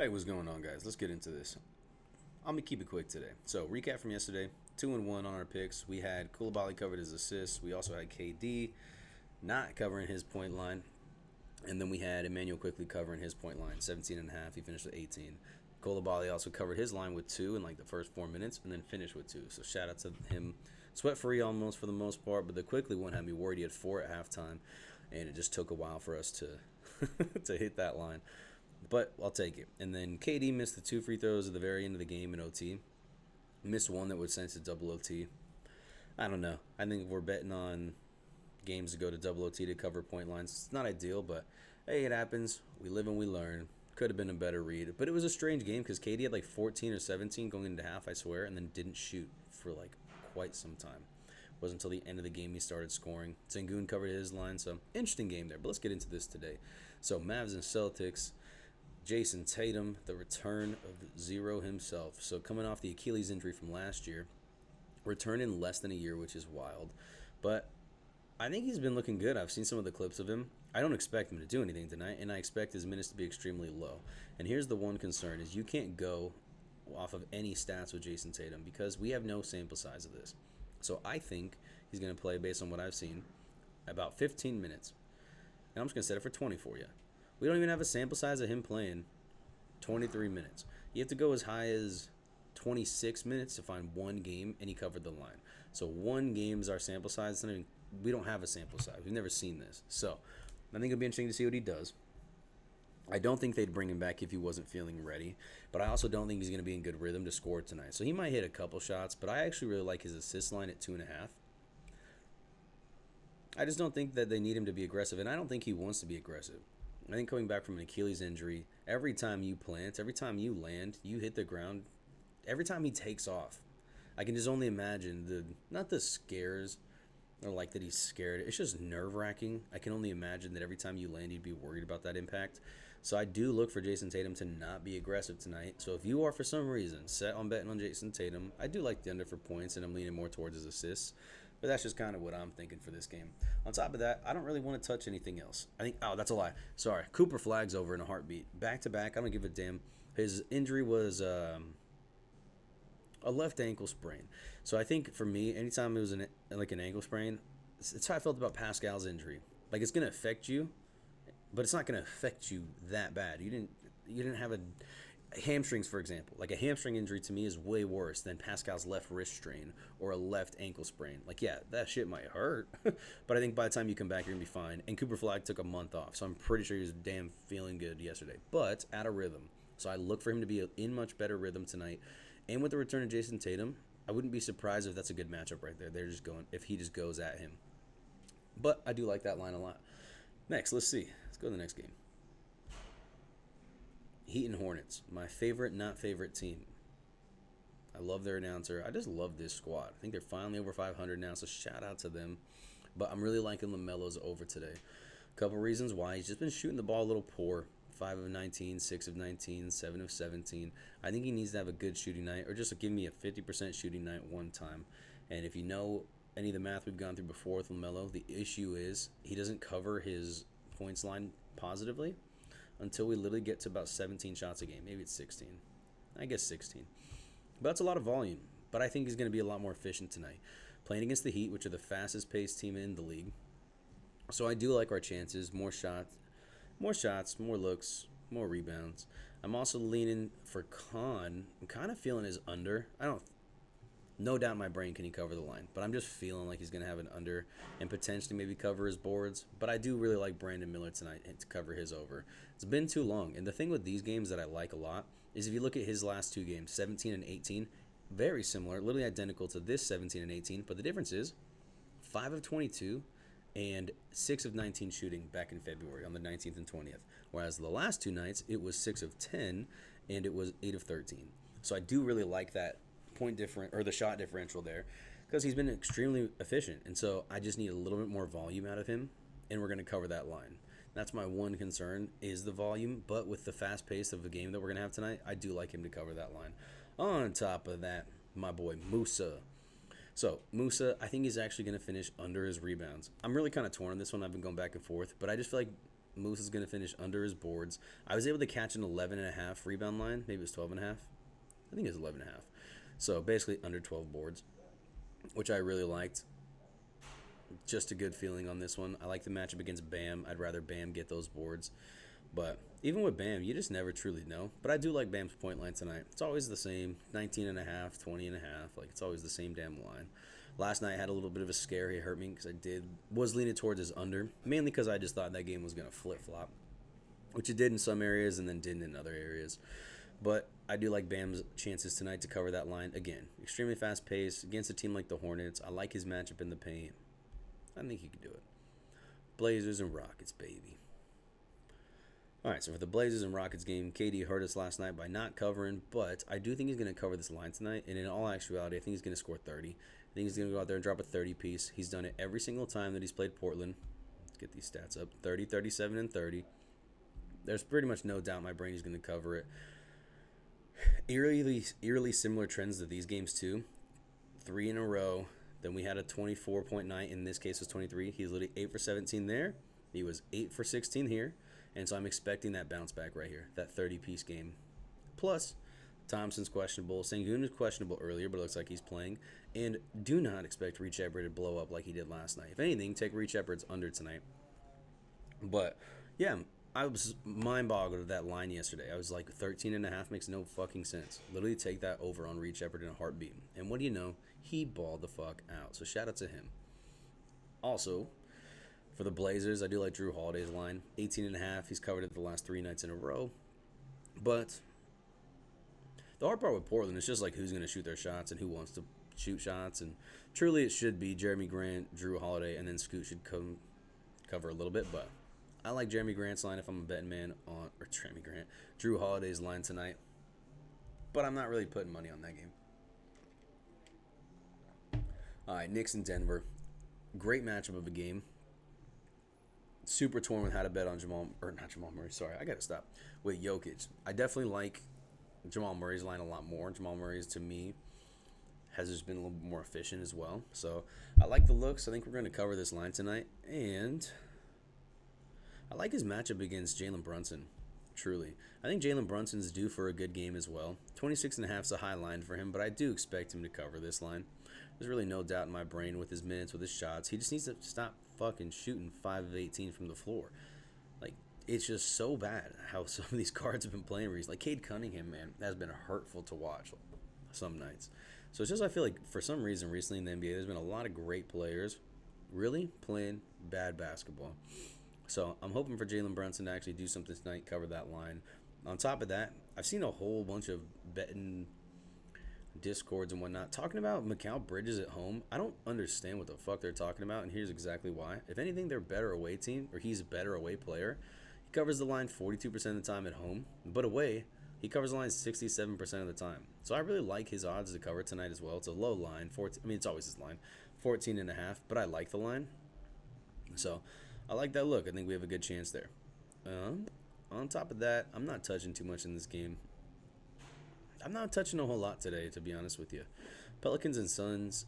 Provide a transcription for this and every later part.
Hey, what's going on, guys? Let's get into this. I'm gonna keep it quick today. So, recap from yesterday: 2-1 on our picks. We had Koulibaly covered his assists. We also had KD not covering his point line, and then we had Emmanuel quickly covering his point line, 17 and a half. He finished with 18. Koulibaly also covered his line with two in like the first 4 minutes, and then finished with two. So shout out to him, sweat free almost for the most part. But the quickly one had me worried. He had four at halftime, and it just took a while for us to to hit that line. But I'll take it. And then KD missed the two free throws at the very end of the game in OT. Missed one that would send to double OT. I don't know. I think if we're betting on games to go to double OT to cover point lines, it's not ideal, but hey, it happens. We live and we learn. Could have been a better read. But it was a strange game because KD had like 14 or 17 going into half, I swear, and then didn't shoot for like quite some time. It wasn't until the end of the game he started scoring. Sengun covered his line, so interesting game there. But let's get into this today. So Mavs and Celtics. Jason Tatum, the return of Zero himself. So coming off the Achilles injury from last year, return in less than a year, which is wild. But I think he's been looking good. I've seen some of the clips of him. I don't expect him to do anything tonight, and I expect his minutes to be extremely low. And here's the one concern is you can't go off of any stats with Jason Tatum because we have no sample size of this. So I think he's going to play, based on what I've seen, about 15 minutes. And I'm just going to set it for 20 for you. We don't even have a sample size of him playing 23 minutes. You have to go as high as 26 minutes to find one game, and he covered the line. So one game is our sample size. We don't have a sample size. We've never seen this. So I think it'll be interesting to see what he does. I don't think they'd bring him back if he wasn't feeling ready, but I also don't think he's going to be in good rhythm to score tonight. So he might hit a couple shots, but I actually really like his assist line at 2.5. I just don't think that they need him to be aggressive, and I don't think he wants to be aggressive. I think coming back from an Achilles injury, every time you plant, every time you land, you hit the ground, every time he takes off, I can just only imagine not the scares or like that he's scared. It's just nerve wracking. I can only imagine that every time you land, you'd be worried about that impact. So I do look for Jason Tatum to not be aggressive tonight. So if you are for some reason set on betting on Jason Tatum, I do like the under for points, and I'm leaning more towards his assists. But that's just kind of what I'm thinking for this game. On top of that, I don't really want to touch anything else. That's a lie. Sorry. Cooper Flag's over in a heartbeat. Back to back, I don't give a damn. His injury was a left ankle sprain. So I think for me, anytime it was an ankle sprain, it's how I felt about Pascal's injury. Like it's going to affect you, but it's not going to affect you that bad. You didn't have a hamstrings, for example. Like a hamstring injury to me is way worse than Pascal's left wrist strain or a left ankle sprain. Like, yeah, that shit might hurt, but I think by the time you come back, you're going to be fine. And Cooper Flag took a month off, so I'm pretty sure he was damn feeling good yesterday, but out of rhythm. So I look for him to be in much better rhythm tonight. And with the return of Jason Tatum, I wouldn't be surprised if that's a good matchup right there. If he just goes at him. But I do like that line a lot. Next, let's see. Let's go to the next game. Heat and Hornets, my favorite, not favorite team. I love their announcer. I just love this squad. I think they're finally over 500 now, so shout out to them. But I'm really liking LaMelo's over today. A couple reasons why. He's just been shooting the ball a little poor. 5 of 19, 6 of 19, 7 of 17. I think he needs to have a good shooting night, or just give me a 50% shooting night one time. And if you know any of the math we've gone through before with LaMelo, the issue is he doesn't cover his points line positively until we literally get to about 17 shots a game. Maybe it's 16. I guess 16. But that's a lot of volume. But I think he's going to be a lot more efficient tonight. Playing against the Heat, which are the fastest paced team in the league. So I do like our chances. More shots, more looks, more rebounds. I'm also leaning for Khan. I'm kind of feeling his under. No doubt in my brain can he cover the line, but I'm just feeling like he's going to have an under and potentially maybe cover his boards. But I do really like Brandon Miller tonight to cover his over. It's been too long. And the thing with these games that I like a lot is if you look at his last two games, 17 and 18, very similar, literally identical to this 17 and 18. But the difference is 5 of 22 and 6 of 19 shooting back in February on the 19th and 20th. Whereas the last two nights, it was 6 of 10 and it was 8 of 13. So I do really like that the shot differential there, because he's been extremely efficient, and so I just need a little bit more volume out of him, and we're going to cover that line. That's my one concern is the volume, but with the fast pace of the game that we're going to have tonight, I do like him to cover that line. On top of that, my boy Musa. So Musa, I think he's actually going to finish under his rebounds. I'm really kind of torn on this one. I've been going back and forth, but I just feel like Moose is going to finish under his boards. I was able to catch an 11.5 rebound line. Maybe it was 12.5. I think it was 11.5. So basically under 12 boards, which I really liked. Just a good feeling on this one. I like the matchup against Bam. I'd rather Bam get those boards. But even with Bam, you just never truly know. But I do like Bam's point line tonight. It's always the same, 19.5, 20.5. Like, it's always the same damn line. Last night I had a little bit of a scare. He hurt me because was leaning towards his under. Mainly because I just thought that game was going to flip-flop. Which it did in some areas and then didn't in other areas. But I do like Bam's chances tonight to cover that line. Again, extremely fast pace against a team like the Hornets. I like his matchup in the paint. I think he could do it. Blazers and Rockets, baby. All right, so for the Blazers and Rockets game, KD hurt us last night by not covering, but I do think he's going to cover this line tonight. And in all actuality, I think he's going to score 30. I think he's going to go out there and drop a 30 piece. He's done it every single time that he's played Portland. Let's get these stats up. 30, 37, and 30. There's pretty much no doubt in my brain he's going to cover it. Eerily similar trends to these games, too. 3 in a row. Then we had a 24-point night. In this case, it was 23. He's literally 8 for 17 there. He was 8 for 16 here. And so I'm expecting that bounce back right here, that 30-piece game. Plus, Thompson's questionable. Sengun was questionable earlier, but it looks like he's playing. And do not expect Reed Shepard to blow up like he did last night. If anything, take Reed Shepard's under tonight. But, yeah, I was mind-boggled at that line yesterday. I was like, 13.5 makes no fucking sense. Literally take that over on Reed Shepard in a heartbeat. And what do you know? He balled the fuck out. So shout out to him. Also, for the Blazers, I do like Drew Holiday's line. 18.5. He's covered it the last 3 nights in a row. But the hard part with Portland is just like who's going to shoot their shots and who wants to shoot shots. And truly it should be Jeremy Grant, Drew Holiday, and then Scoot should cover a little bit. But I like Jeremy Grant's line if I'm a betting man on, or Drew Holiday's line tonight. But I'm not really putting money on that game. All right, Knicks and Denver. Great matchup of a game. Super torn with how to bet on not Jamal Murray. Sorry, I got to stop. With Jokic. I definitely like Jamal Murray's line a lot more. Jamal Murray's, to me, has just been a little bit more efficient as well. So I like the looks. I think we're going to cover this line tonight. And I like his matchup against Jalen Brunson. Truly. I think Jalen Brunson's due for a good game as well. 26.5 is a high line for him, but I do expect him to cover this line. There's really no doubt in my brain with his minutes, with his shots. He just needs to stop fucking shooting 5 of 18 from the floor. Like, it's just so bad how some of these guards have been playing recently. Like, Cade Cunningham, man, has been hurtful to watch some nights. So it's just, I feel like for some reason recently in the NBA, there's been a lot of great players really playing bad basketball. So I'm hoping for Jalen Brunson to actually do something tonight, cover that line. On top of that, I've seen a whole bunch of betting discords and whatnot talking about Mikal Bridges at home. I don't understand what the fuck they're talking about, and here's exactly why. If anything, they're a better away team, or he's a better away player. He covers the line 42% of the time at home, but away, he covers the line 67% of the time. So I really like his odds to cover tonight as well. It's a low line. It's always his line. 14.5, but I like the line. So I like that look. I think we have a good chance there. On top of that, I'm not touching too much in this game. I'm not touching a whole lot today, to be honest with you. Pelicans and Suns,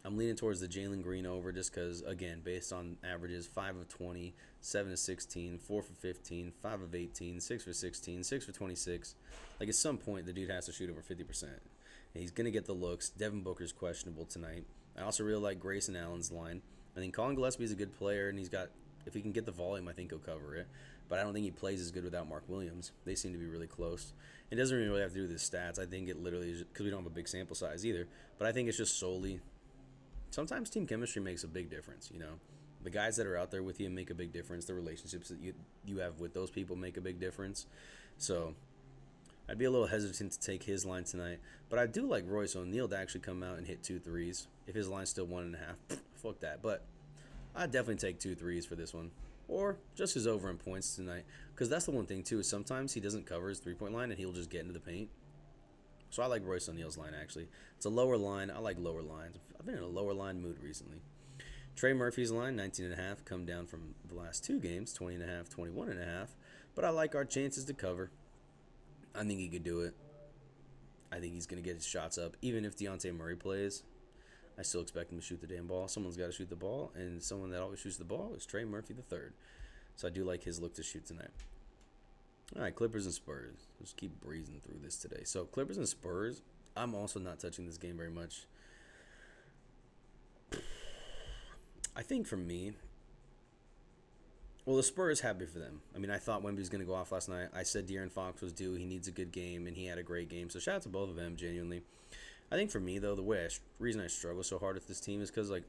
I'm leaning towards the Jalen Green over just because, again, based on averages, 5 of 20, 7 of 16, 4 for 15, 5 of 18, 6 for 16, 6 for 26. Like, at some point, the dude has to shoot over 50%. And he's going to get the looks. Devin Booker's questionable tonight. I also really like Grayson Allen's line. I think Colin Gillespie's a good player, and if he can get the volume, I think he'll cover it. But I don't think he plays as good without Mark Williams. They seem to be really close. It doesn't really have to do with his stats. I think it literally is because we don't have a big sample size either. But I think it's just solely sometimes team chemistry makes a big difference, you know. The guys that are out there with you make a big difference. The relationships that you have with those people make a big difference. So I'd be a little hesitant to take his line tonight. But I do like Royce O'Neal to actually come out and hit 2 threes. If his line's still 1.5, fuck that. But I'd definitely take 2 threes for this one. Or just his over in points tonight. Because that's the one thing, too, is sometimes he doesn't cover his three-point line and he'll just get into the paint. So I like Royce O'Neal's line, actually. It's a lower line. I like lower lines. I've been in a lower line mood recently. Trey Murphy's line, 19.5, come down from the last 2 games, 20.5, 21.5. But I like our chances to cover. I think he could do it. I think he's going to get his shots up. Even if Deontay Murray plays, I still expect him to shoot the damn ball. Someone's got to shoot the ball, and someone that always shoots the ball is Trey Murphy III. So I do like his look to shoot tonight. All right, Clippers and Spurs. Let's keep breezing through this today. So Clippers and Spurs, I'm also not touching this game very much. I think for me, well, the Spurs, happy for them. I mean, I thought Wemby was going to go off last night. I said De'Aaron Fox was due. He needs a good game, and he had a great game. So shout out to both of them, genuinely. I think for me, though, the reason I struggle so hard with this team is because, like,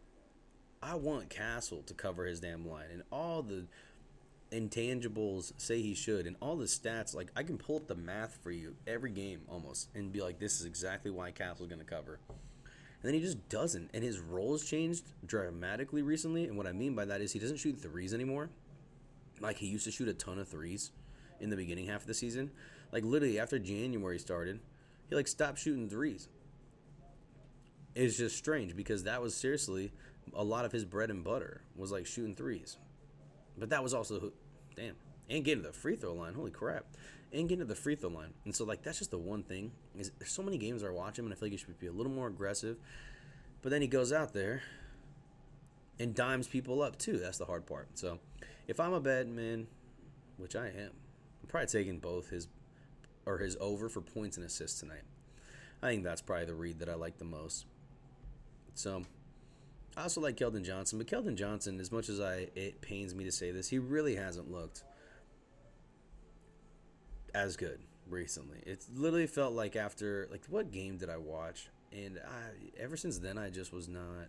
I want Castle to cover his damn line. And all the intangibles say he should, and all the stats, like, I can pull up the math for you every game almost and be like, this is exactly why Castle's going to cover. And then he just doesn't, and his role's changed dramatically recently, and what I mean by that is he doesn't shoot threes anymore. Like, he used to shoot a ton of threes in the beginning half of the season. Like, literally after January started, he, like, stopped shooting threes. It's just strange because that was seriously a lot of his bread and butter was, like, shooting threes. But that was also, damn, and getting to the free throw line. Holy crap. And getting to the free throw line. And so, like, that's just the one thing. Is there's so many games I watch him, and I feel like he should be a little more aggressive. But then he goes out there and dimes people up, too. That's the hard part. So, if I'm a bet man, which I am, I'm probably taking both his over for points and assists tonight. I think that's probably the read that I like the most. So, I also like Keldon Johnson, but Keldon Johnson, as much as it pains me to say this, he really hasn't looked as good recently. It's literally felt like after, like, what game did I watch? And ever since then, I just was not.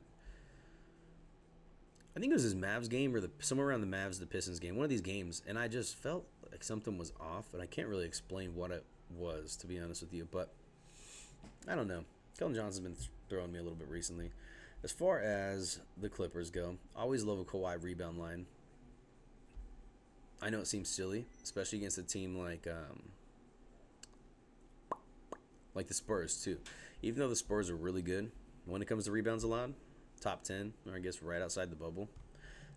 I think it was his Mavs game or somewhere around the Mavs, the Pistons game, one of these games, and I just felt like something was off, and I can't really explain what it was, to be honest with you, but I don't know. Keldon Johnson's been throwing me a little bit recently. As far as the Clippers go, I always love a Kawhi rebound line. I know it seems silly, especially against a team like the Spurs too. Even though the Spurs are really good when it comes to rebounds allowed, top 10, or I guess right outside the bubble,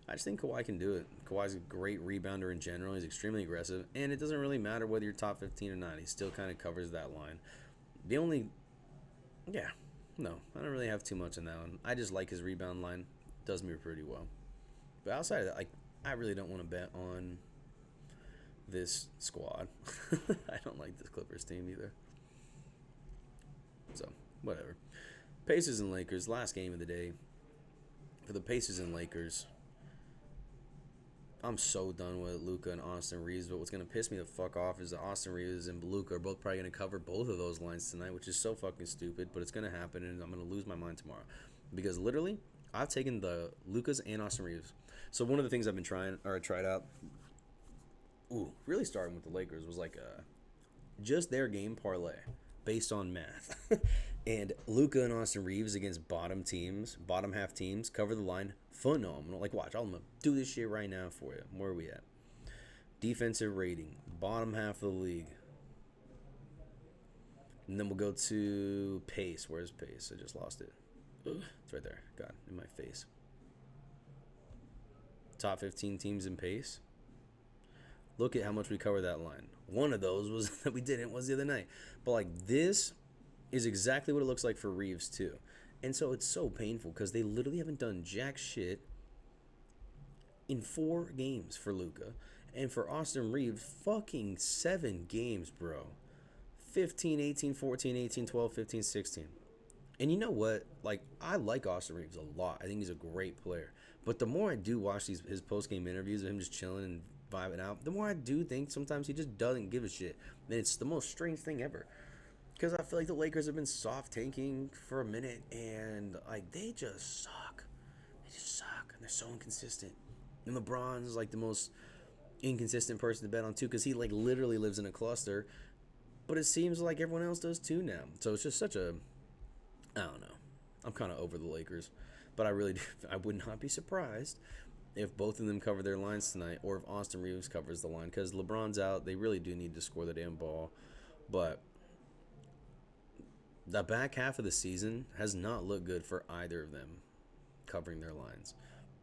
I just think Kawhi can do it. Kawhi's a great rebounder in general. He's extremely aggressive, and it doesn't really matter whether you're top 15 or not. He still kind of covers that line. No, I don't really have too much on that one. I just like his rebound line. Does me pretty well. But outside of that, I really don't want to bet on this squad. I don't like this Clippers team either. So, whatever. Pacers and Lakers, last game of the day. For the Pacers and Lakers, I'm so done with Luka and Austin Reeves, but what's going to piss me the fuck off is that Austin Reeves and Luka are both probably going to cover both of those lines tonight, which is so fucking stupid, but it's going to happen, and I'm going to lose my mind tomorrow. Because literally, I've taken the Lukas and Austin Reeves. So one of the things I've been tried out, really starting with the Lakers, was like just their game parlay based on math. And Luka and Austin Reeves against bottom half teams, cover the line, phenomenal. Like, watch, I'm going to do this shit right now for you. Where are we at? Defensive rating, bottom half of the league. And then we'll go to pace. Where's pace? I just lost it. It's right there. God, in my face. Top 15 teams in pace. Look at how much we cover that line. One of those was that we didn't was the other night. But, like, this is exactly what it looks like for Reeves too. And so it's so painful because they literally haven't done jack shit in 4 games for Luka. And for Austin Reeves, fucking 7 games, bro. 15, 18, 14, 18, 12, 15, 16. And you know what? Like, I like Austin Reeves a lot. I think he's a great player. But the more I do watch his post-game interviews of him just chilling and vibing out, the more I do think sometimes he just doesn't give a shit. And it's the most strange thing ever. Because I feel like the Lakers have been soft tanking for a minute, and like they just suck. They just suck, and they're so inconsistent. And LeBron's like the most inconsistent person to bet on too, because he like literally lives in a cluster. But it seems like everyone else does too now. So it's just such a, I don't know. I'm kind of over the Lakers, but I would not be surprised if both of them cover their lines tonight, or if Austin Reeves covers the line, because LeBron's out. They really do need to score the damn ball, but the back half of the season has not looked good for either of them covering their lines.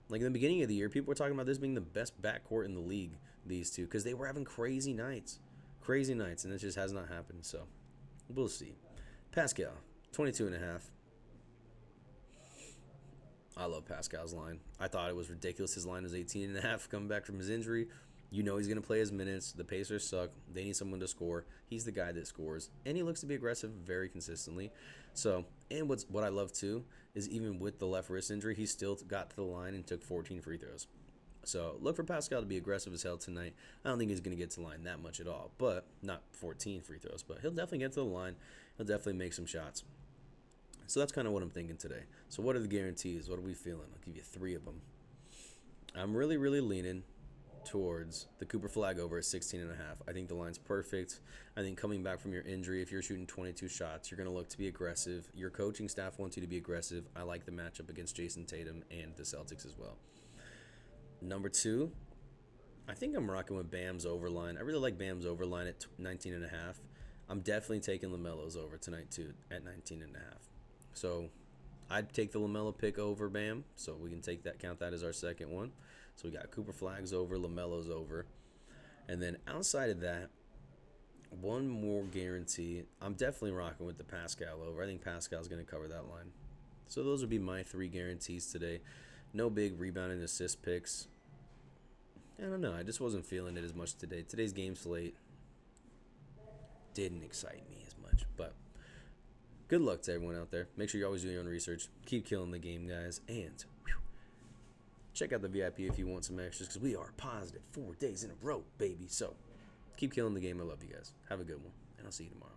Like in the beginning of the year, people were talking about this being the best backcourt in the league, these two, because they were having crazy nights, and it just has not happened. So we'll see. Pascal, 22.5. I love Pascal's line. I thought it was ridiculous. His line was 18.5 coming back from his injury. You know he's going to play his minutes. The Pacers suck. They need someone to score. He's the guy that scores, and he looks to be aggressive very consistently. So, and what I love too is even with the left wrist injury, he still got to the line and took 14 free throws. So look for Pascal to be aggressive as hell tonight. I don't think he's going to get to the line that much at all, but not 14 free throws. But he'll definitely get to the line. He'll definitely make some shots. So that's kind of what I'm thinking today. So what are the guarantees? What are we feeling? I'll give you 3 of them. I'm really, really leaning towards the Cooper flag over at 16.5. I think the line's perfect. I think coming back from your injury, if you're shooting 22 shots, you're going to look to be aggressive. Your coaching staff wants you to be aggressive. I like the matchup against Jason Tatum and the Celtics as well. Number 2, I think I'm rocking with Bam's overline. I really like Bam's overline at 19.5. I'm definitely taking LaMelo's over tonight too at 19.5. So I'd take the LaMelo pick over Bam, so we can count that as our second one. So we got Cooper Flags over, LaMelo's over. And then outside of that, one more guarantee. I'm definitely rocking with the Pascal over. I think Pascal's going to cover that line. So those would be my 3 guarantees today. No big rebound and assist picks. I don't know. I just wasn't feeling it as much today. Today's game slate didn't excite me as much. But good luck to everyone out there. Make sure you always do your own research. Keep killing the game, guys. And check out the VIP if you want some extras, because we are positive 4 days in a row, baby. So keep killing the game. I love you guys. Have a good one, and I'll see you tomorrow.